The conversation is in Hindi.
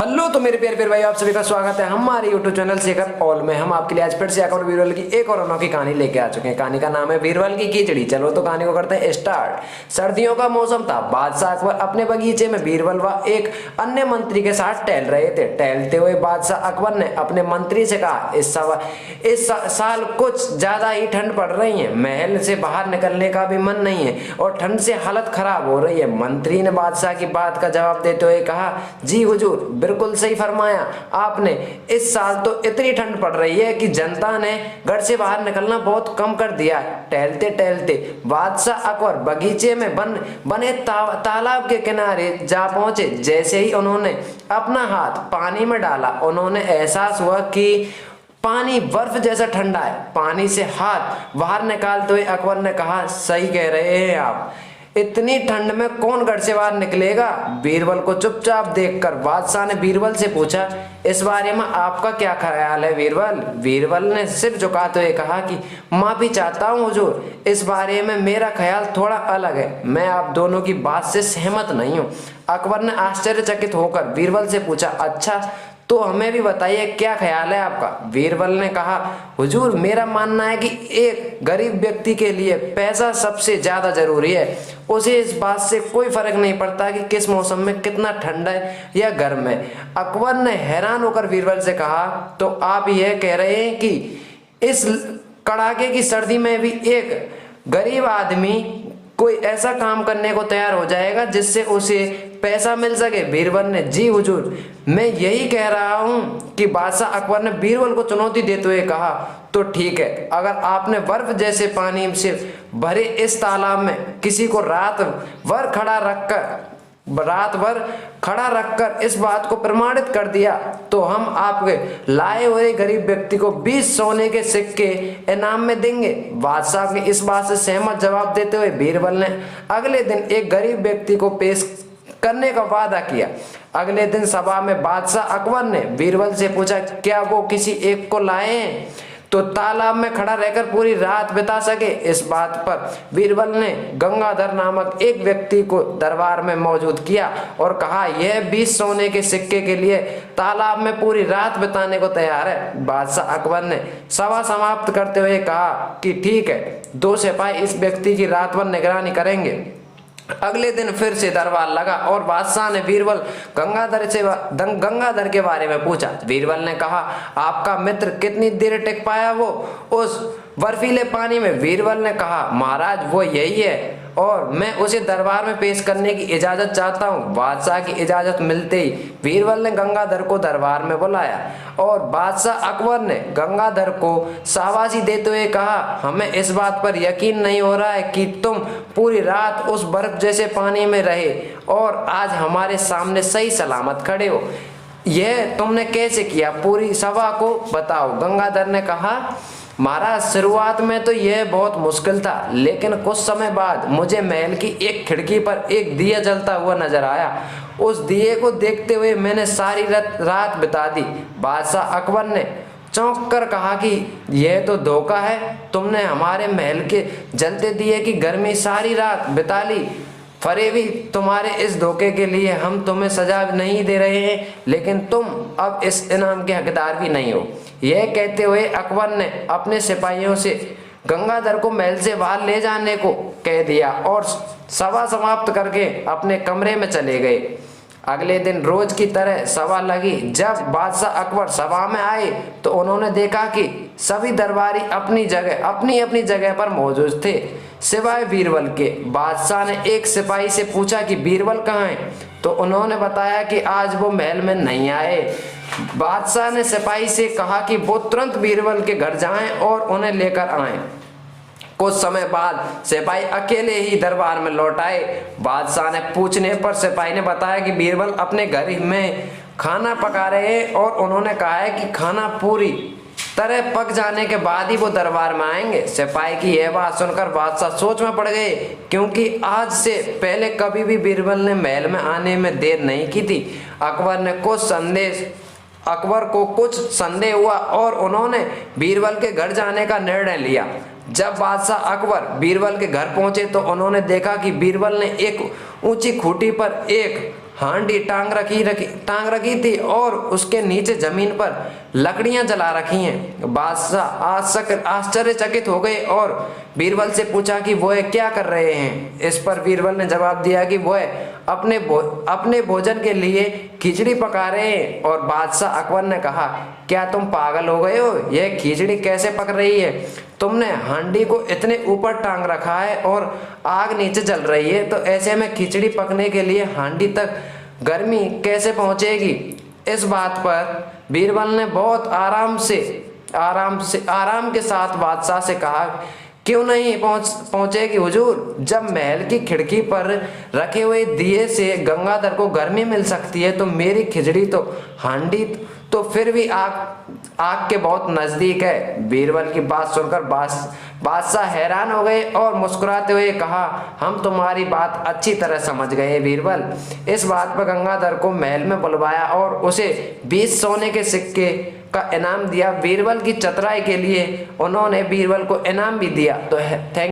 हेलो तो मेरे प्यारे भाई, आप सभी का स्वागत है हमारे YouTube चैनल शेखर ऑल में। हम आपके लिए आज फिर से अकबर बीरबल की एक और अनोखी कहानी लेके आ चुके हैं। कहानी का नाम है बीरबल की खिचड़ी। चलो तो कहानी को करते हैं स्टार्ट। सर्दियों का मौसम था। बादशाह अकबर अपने बगीचे में बीरबल व एक अन्य मंत्री के साथ टहल रहे थे। टहलते हुए बादशाह अकबर ने अपने मंत्री से कहा, इस साल कुछ ज्यादा ही ठंड पड़ रही है। महल से बाहर निकलने का भी मन नहीं है और ठंड से हालत खराब हो रही है। मंत्री ने बादशाह की बात का जवाब देते हुए कहा, जी हुजूर, बिल्कुल सही फरमाया आपने। इस साल तो इतनी ठंड पड़ रही है कि जनता ने घर से बाहर निकलना बहुत कम कर दिया। टहलते टहलते बादशाह अकबर बगीचे में बने तालाब के किनारे जा पहुंचे। जैसे ही उन्होंने अपना हाथ पानी में डाला, उन्होंने एहसास हुआ कि पानी बर्फ जैसा ठंडा है। पानी से हाथ बाहर निकालते हुए अकबर ने कहा, सही कह रहे हैं आप, इतनी ठंड में कौन घर से बाहर निकलेगा। बीरबल को चुपचाप देखकर बादशाह ने बीरबल से पूछा, इस बारे में आपका क्या ख्याल है बीरबल। बीरबल ने सिर झुकाते हुए कहा कि माफी चाहता हूँ हुजूर, इस बारे में मेरा ख्याल थोड़ा अलग है। मैं आप दोनों की बात से सहमत नहीं हूँ। अकबर ने आश्चर्यचकित होकर बीरबल से पूछा, अच्छा तो हमें भी बताइए क्या ख्याल है आपका। बीरबल ने कहा, हुजूर, मेरा मानना है कि एक गरीब व्यक्ति के लिए पैसा सबसे ज्यादा जरूरी है। उसे इस बात से कोई फर्क नहीं पड़ता कि किस मौसम में कितना ठंड है या गर्म है। अकबर ने हैरान होकर बीरबल से कहा, तो आप यह कह रहे हैं कि इस कड़ाके की सर्दी में भी एक गरीब आदमी कोई ऐसा काम करने को तैयार हो जाएगा जिससे उसे पैसा मिल सके। बीरबल ने, जी हुजूर, मैं यही कह रहा हूँ कि बादशाह अकबर ने बीरबल को चुनौती देते हुए कहा, तो ठीक है, अगर आपने बर्फ जैसे पानी से भरे इस तालाब में किसी को रात भर खड़ा रखकर इस बात को प्रमाणित कर दिया तो हम आपके लाए हुए गरीब व्यक्ति को 20 सोने के सिक्के इनाम में देंगे। बादशाह के इस बात से सहमत जवाब देते हुए बीरबल ने अगले दिन एक गरीब व्यक्ति को पेश करने का वादा किया। अगले दिन सभा में बादशाह अकबर ने बीरबल से पूछा, क्या वो किसी एक को लाए हैं तो तालाब में खड़ा रहकर पूरी रात बिता सके। इस बात पर बीरबल ने गंगाधर नामक एक व्यक्ति को दरबार में मौजूद किया और कहा, यह 20 सोने के सिक्के के लिए तालाब में पूरी रात बिताने को तैयार है। बादशाह अकबर ने सभा समाप्त करते हुए कहा कि ठीक है, 2 सिपाही इस व्यक्ति की रात भर निगरानी करेंगे। अगले दिन फिर से दरबार लगा और बादशाह ने बीरबल गंगाधर के बारे में पूछा। बीरबल ने कहा, आपका मित्र कितनी देर टिक पाया वो उस बर्फीले पानी में। बीरबल ने कहा, महाराज, वो यही है और मैं उसे दरबार में पेश करने की इजाजत चाहता हूँ। बादशाह की इजाजत मिलते ही बीरबल ने गंगाधर को दरबार में बुलाया और बादशाह अकबर ने गंगाधर को शाबाशी देते हुए कहा, हमें इस बात पर यकीन नहीं हो रहा है कि तुम पूरी रात उस बर्फ जैसे पानी में रहे और आज हमारे सामने सही सलामत खड़े हो। यह तुमने कैसे किया, पूरी सभा को बताओ। गंगाधर ने कहा, महाराज, शुरुआत में तो यह बहुत मुश्किल था, लेकिन कुछ समय बाद मुझे महल की एक खिड़की पर एक दिया जलता हुआ नजर आया। उस दिए को देखते हुए मैंने सारी रात बिता दी। बादशाह अकबर ने चौंक कर कहा कि यह तो धोखा है, तुमने हमारे महल के जलते दिए की गर्मी सारी रात बिता ली। फरेबी, तुम्हारे इस धोखे के लिए हम तुम्हें सजा नहीं दे रहे हैं, लेकिन तुम अब इस इनाम के हकदार भी नहीं हो। यह कहते हुए अकबर ने अपने सिपाहियों से गंगाधर को महल से बाहर ले जाने को कह दिया और सभा समाप्त करके अपने कमरे में चले गए। अगले दिन रोज की तरह सभा लगी। जब बादशाह अकबर सभा में आए तो उन्होंने देखा कि सभी दरबारी अपनी अपनी जगह पर मौजूद थे सिवाय बीरबल के। बादशाह ने एक सिपाही से पूछा कि बीरबल कहाँ है, तो उन्होंने बताया कि आज वो महल में नहीं आए। बादशाह ने सिपाही से कहा कि वो तुरंत बीरबल के घर जाएं और उन्हें लेकर आएं। कुछ समय बाद सिपाही अकेले ही दरबार में लौट आए। बादशाह ने पूछने पर सिपाही ने बताया कि बीरबल अपने घर में खाना पका रहे हैं और उन्होंने कहा है कि खाना पूरी तरह पक जाने के बाद ही वो दरबार में आएंगे। सिपाही की यह बात सुनकर बादशाह सोच में पड़ गए, क्योंकि आज से पहले कभी भी बीरबल ने महल में आने में देर नहीं की थी। अकबर को कुछ संदेह हुआ और उन्होंने बीरबल के घर जाने का निर्णय लिया। जब बादशाह अकबर बीरबल के घर पहुंचे तो उन्होंने देखा कि बीरबल ने एक ऊंची खूंटी पर एक हांडी टांग रखी थी और उसके नीचे जमीन पर लकड़ियां जला रखी हैं। बादशाह आश्चर्यचकित हो गए और बीरबल से पूछा कि वह क्या कर रहे हैं। इस पर बीरबल ने जवाब दिया कि वह अपने भोजन के लिए खिचड़ी पका रहे हैं। और बादशाह अकबर ने कहा, क्या तुम पागल हो गए हो? यह खिचड़ी कैसे पक रही है? तुमने हांडी को इतने ऊपर टांग रखा है और आग नीचे जल रही है, तो ऐसे में खिचड़ी पकने के लिए हांडी तक गर्मी कैसे पहुंचेगी? इस बात पर बीरबल ने बहुत आराम के साथ बादशाह से कहा, क्यों नहीं पहुंचेगी हुजूर? जब महल की खिड़की पर रखे हुए दिए से गंगाधर को गर्मी मिल सकती है, तो मेरी खिचड़ी तो हांडी तो फिर भी आग के बहुत नजदीक है। बीरबल की बात सुनकर बादशाह हैरान हो गए और मुस्कुराते हुए कहा, हम तुम्हारी बात अच्छी तरह समझ गए बीरबल। इस बात पर गंगाधर को महल में बुलवाया और उसे 20 सोने के सिक्के का इनाम दिया। बीरबल की चतुराई के लिए उन्होंने बीरबल को इनाम भी दिया। तो थैंक